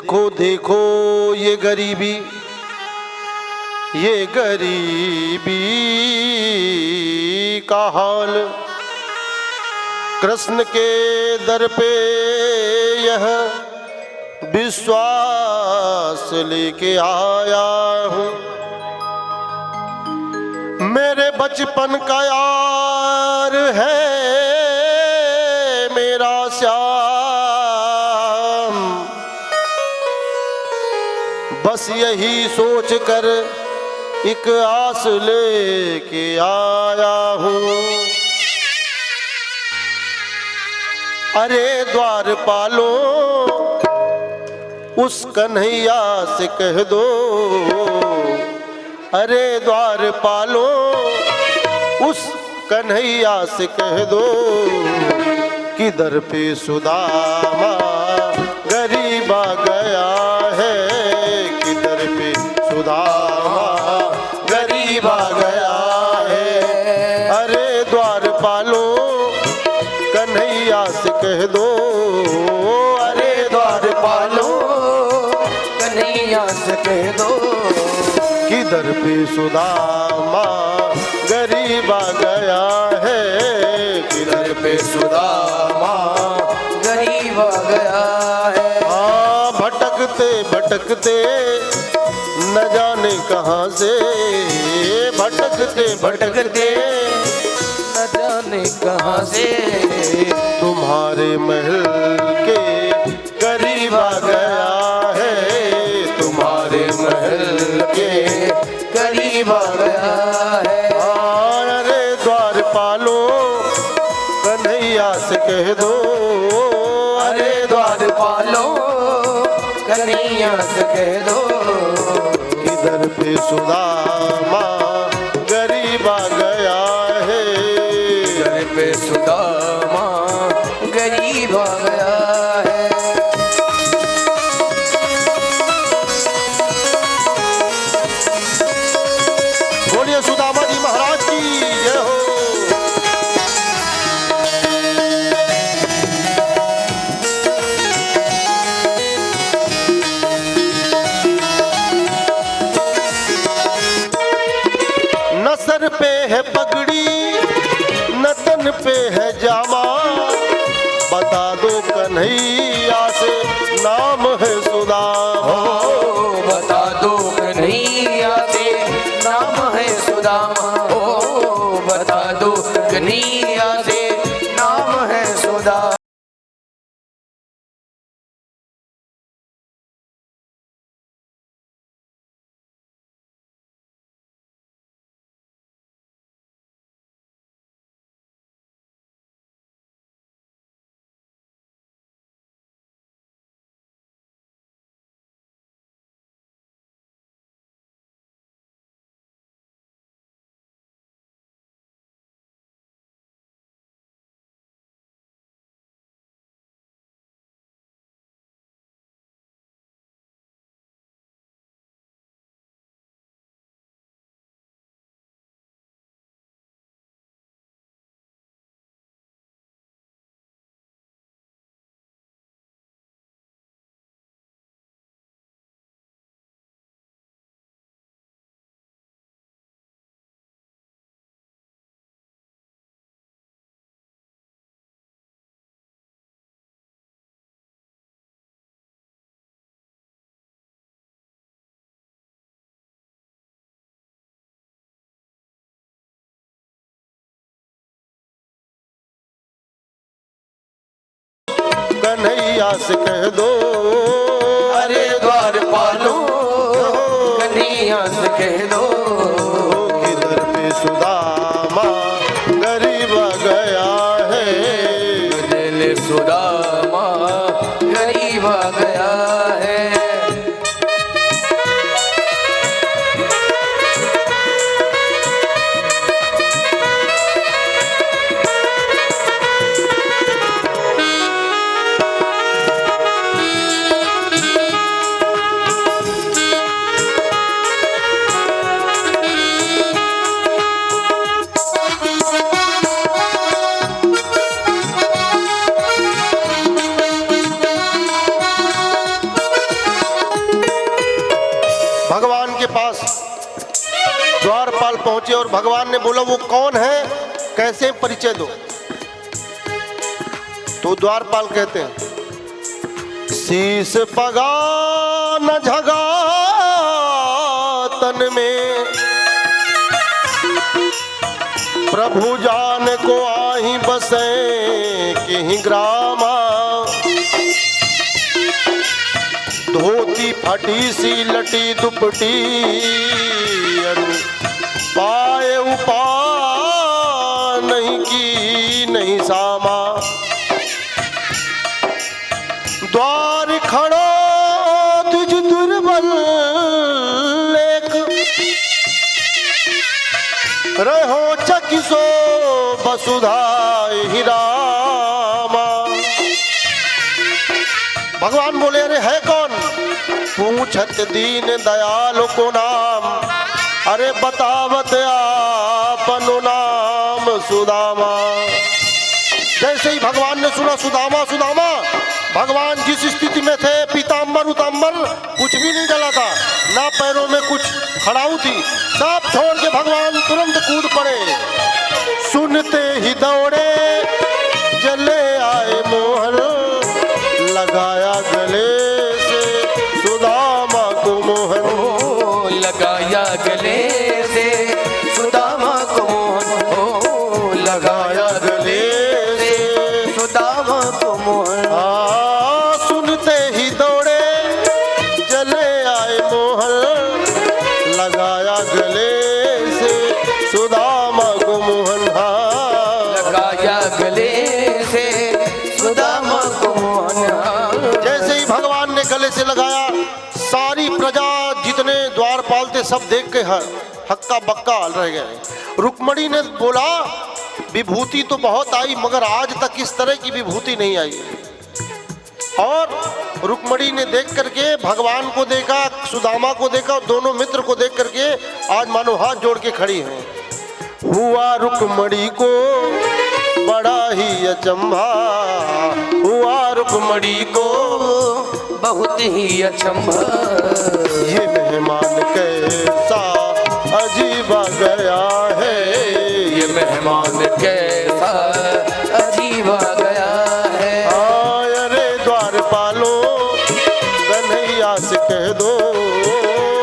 देखो देखो ये गरीबी का हाल, कृष्ण के दर पे यह विश्वास लेके आया हूँ। मेरे बचपन का यार है मेरा श्याम, बस यही सोच कर एक आस लेके आया हूँ। अरे द्वारपालो उस कन्हैया से कह दो, अरे द्वारपालो उस कन्हैया से कह दो कि दर पे सुदामा गरीब आ गया है, कि दर पे सुदामा गरीब आ गया है। अरे द्वारपालो कन्हैया से कह दो, अरे द्वारपालो कन्हैया से कह दो कि दर पे सुदामा गरीब आ गया है, कि दर पे सुदामा गरीब आ गया है। हाँ भटकते भटकते न जाने कहाँ से, भटकते भटकते न जाने कहाँ से तुम्हारे महल के करीब आ गया है, तुम्हारे महल के करीब आ गया है। अरे द्वारपालो कन्हैया से कह दो, अरे द्वारपालो कन्हैया से कह दो कि दर पे सुदामा गरीब आ गया है, दर पे सुदामा गरीब आ गया है। बोलिए सुदामा जी महाराज की जय हो। न सर पे है पगड़ी न तन पे है जामा, बता दो कन्हैया से नाम है सुदामा, बता दो कन्हैया से नाम है सुदामा, ओ बता दो कन्हैया से नाम है सुदामा। कन्हैया से कह दो, अरे द्वारपालो कन्हैया से कह दो कि दर पे सुदामा गरीब आ गया है, दिल सुदामा गरीब आ गया है। पास द्वारपाल पहुंचे और भगवान ने बोला वो कौन है, कैसे परिचय दो। तो द्वारपाल कहते हैं शीस पगा न झगा तन में, प्रभु जान को आही बसे के ग्रामा, धोती फटी सी लटी दुपटी पाए उपा नहीं की नहीं सामा, द्वार खड़ो तुझ दुर्बल एक, रहो चकिसो वसुधा ही रामा। भगवान बोले अरे है कौन, पूछत दीन दयाल को नाम, अरे बतावत आपनो नाम सुदामा। जैसे ही भगवान ने सुना सुदामा सुदामा, भगवान जिस स्थिति में थे पीताम्बर उताम्बर कुछ भी नहीं डला था, ना पैरों में कुछ खड़ाऊ थी, सब छोड़ के भगवान तुरंत कूद पड़े। सुनते ही दौड़े जले आए मोहन, लगाया गले से सुदामा को मोहन, लगाया गले से सुदामा को मोहन, लगाया गले से सुदामा को मोहन। सुनते ही दौड़े जले आए मोहन, लगाया गले से सुदामा को मोहन, लगाया गले से सुदामा को मोहन। जैसे ही भगवान ने गले से लगाया, सारी प्रजा जितने द्वारपाल थे सब देख के हक्का बक्का रह गए। रुक्मणी ने बोला विभूति तो बहुत आई मगर आज तक इस तरह की विभूति नहीं आई। और रुक्मणी ने देख करके भगवान को देखा, सुदामा को देखा और दोनों मित्र को देख करके आज मानो हाथ जोड़ के खड़ी हैं। हुआ रुक्मणी को बड़ा ही अचंभा, हुआ रुक्मणी को बहुत ही अचंभा, ये मेहमान कैसा अजीब गया है, ये मेहमान कैसा अजीब गया है। अरे द्वारपालो कन्हैया से कह दो,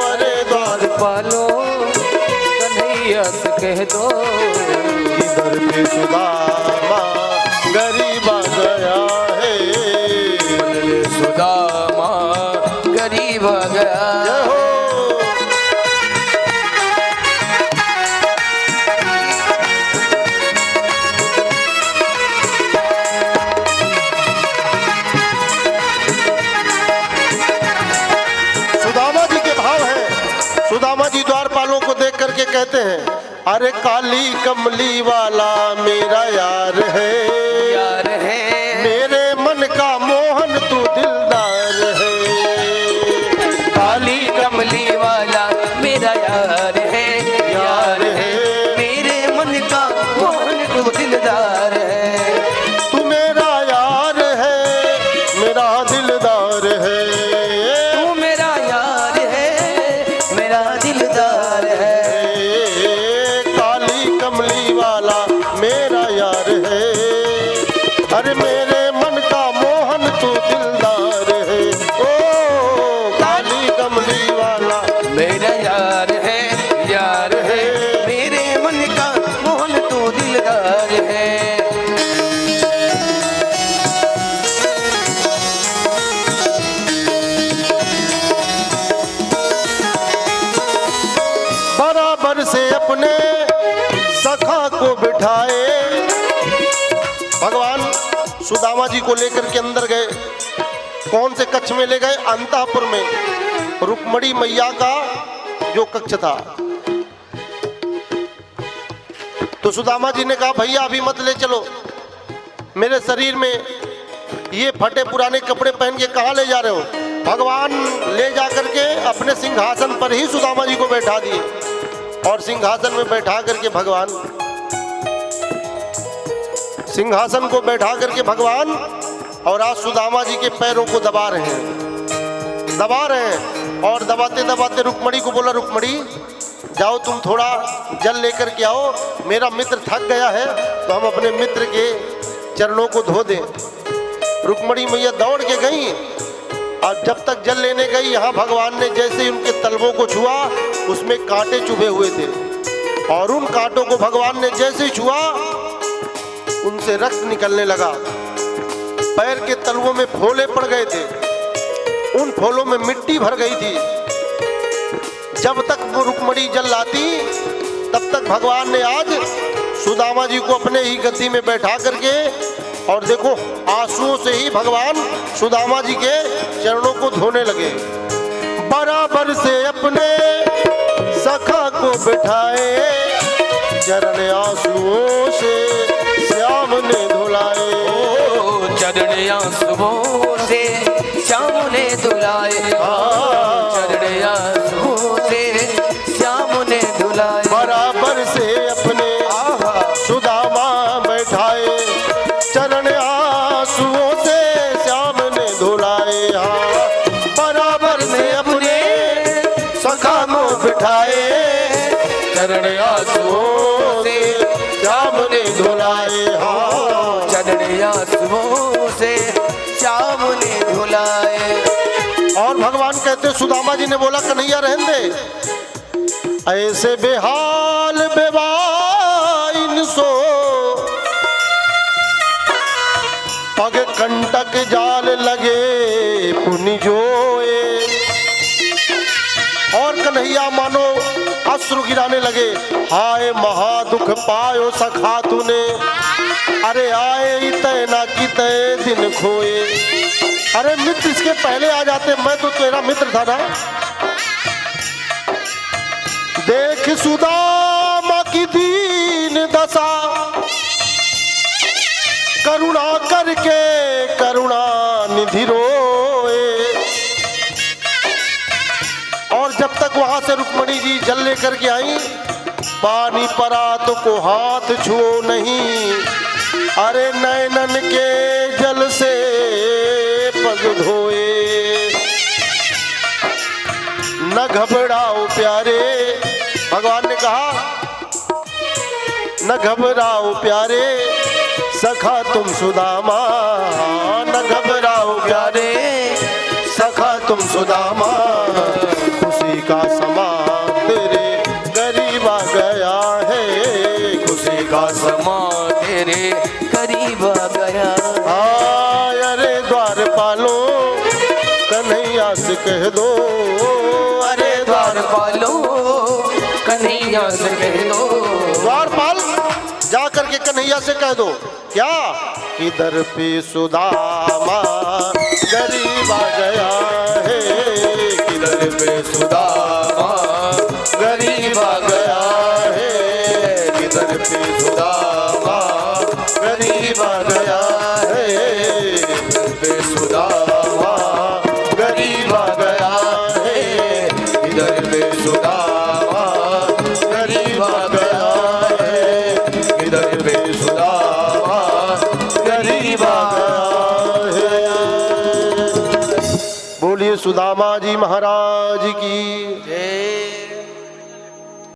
अरे द्वारपालो कन्हैया से कह दो, इधर पे सुदामा गरीबा गया है, सुदामा गरीब गया। जय हो। सुदामा जी के भाव है। सुदामा जी द्वारपालों को देख करके कहते हैं अरे काली कमली वाला मेरा यार है, यार है मेरे मन का मोहन तू दिलदार है, काली कमली वाला मेरा यार है, यार है मेरे मन का मोहन तू दिलदार है। तू मेरा यार है मेरा दिलदार है, तू मेरा यार है मेरा दिलदार है, काली कमली वाला मेरा यार है, अरे मेरे मन का मोहन तू दिलदार है, ओ काली कमली वाला मेरा यार है, यार है मेरे मन का मोहन तू दिलदार है। बराबर से अपने सखा को बिठाए, भगवान सुदामा जी को लेकर के अंदर गए। कौन से कक्ष में ले गए? अंतःपुर में, रुक्मणी मैया का जो कक्ष था। तो सुदामा जी ने कहा भैया अभी मत ले चलो, मेरे शरीर में ये फटे पुराने कपड़े पहन के कहाँ ले जा रहे हो? भगवान ले जा करके अपने सिंहासन पर ही सुदामा जी को बैठा दिए और सिंहासन में बैठा करके भगवान सिंहासन को बैठा करके भगवान और आज सुदामा जी के पैरों को दबा रहे हैं। दबा रहे हैं। और दबाते दबाते रुक्मणी को बोला, रुक्मणी जाओ तुम थोड़ा जल लेकर के आओ, मेरा मित्र थक गया है तो हम अपने मित्र के चरणों को धो दें। रुक्मणी मैया दौड़ के गई और जब तक जल लेने गई, यहाँ भगवान ने जैसे ही उनके तलवों को छुआ उसमें कांटे चुभे हुए थे, और उन कांटों को भगवान ने जैसे ही छुआ उनसे रक्त निकलने लगा। पैर के तलवों में फोले पड़ गए थे, उन फोलों में मिट्टी भर गई थी। जब तक वो रुक्मणी जल लाती तब तक भगवान ने आज सुदामा जी को अपने ही गद्दी में बैठा करके, और देखो आंसुओं से ही भगवान सुदामा जी के चरणों को धोने लगे। बराबर से अपने सखा को बिठाए, चरण आंसुओं से श्याम ने धुलाए। चरण आंसुओं से श्याम ने धुलाए, चरण आंसुओं से श्याम ने धुलाए। बराबर से अपने सुदामा बैठाए, चरण आंसुओं से श्याम ने धुलाए। बराबर से अपने सखा को बिठाए, चरण आंसुओं से श्याम ने धुलाए। चरण आंसुओं से श्याम ने धुलाए। और भगवान कहते, सुदामा जी ने बोला, कन्हैया रहने दे, ऐसे बेहाल बेवाइन सो पग कंटक जाल लगे पुनि जोए। और कन्हैया मानो अश्रु गिराने लगे, हाय महादुख पायो सखा तूने, अरे आए तय ना की तय दिन खोए। अरे मित्र इसके पहले आ जाते, मैं तो तेरा मित्र था ना। देख सुदामा की दीन दशा, करुणा करके करुणा निधि रोए। और जब तक वहां से रुक्मणी जी जल लेकर के आई, पानी परात को हाथ छुओ नहीं, अरे नैनन के जल से पग धोए। न घबराओ प्यारे, भगवान ने कहा न घबराओ प्यारे सखा तुम सुदामा, न घबराओ प्यारे सखा तुम सुदामा। खुशी का समा तेरे करीब आ गया है, खुशी का समा तेरे करीब आ गया। अरे द्वारपालो कन्हैया से कह दो, अरे द्वारपालो कन्हैया से कह दो। द्वारपाल जा करके कन्हैया से कह दो क्या, इधर पे सुदामा गरीब आ गया है, किधर पे सुदामा गरीब आ गया है, किधर पे सुदामा गरीब आ गया है, किधर पे सुदामा गरीब आ गया है, किधर पे सुदामा गरीब आ गया है, किधर पे सुदामा गरीब आ गया है। बोलिए सुदामा जी महाराज की जय।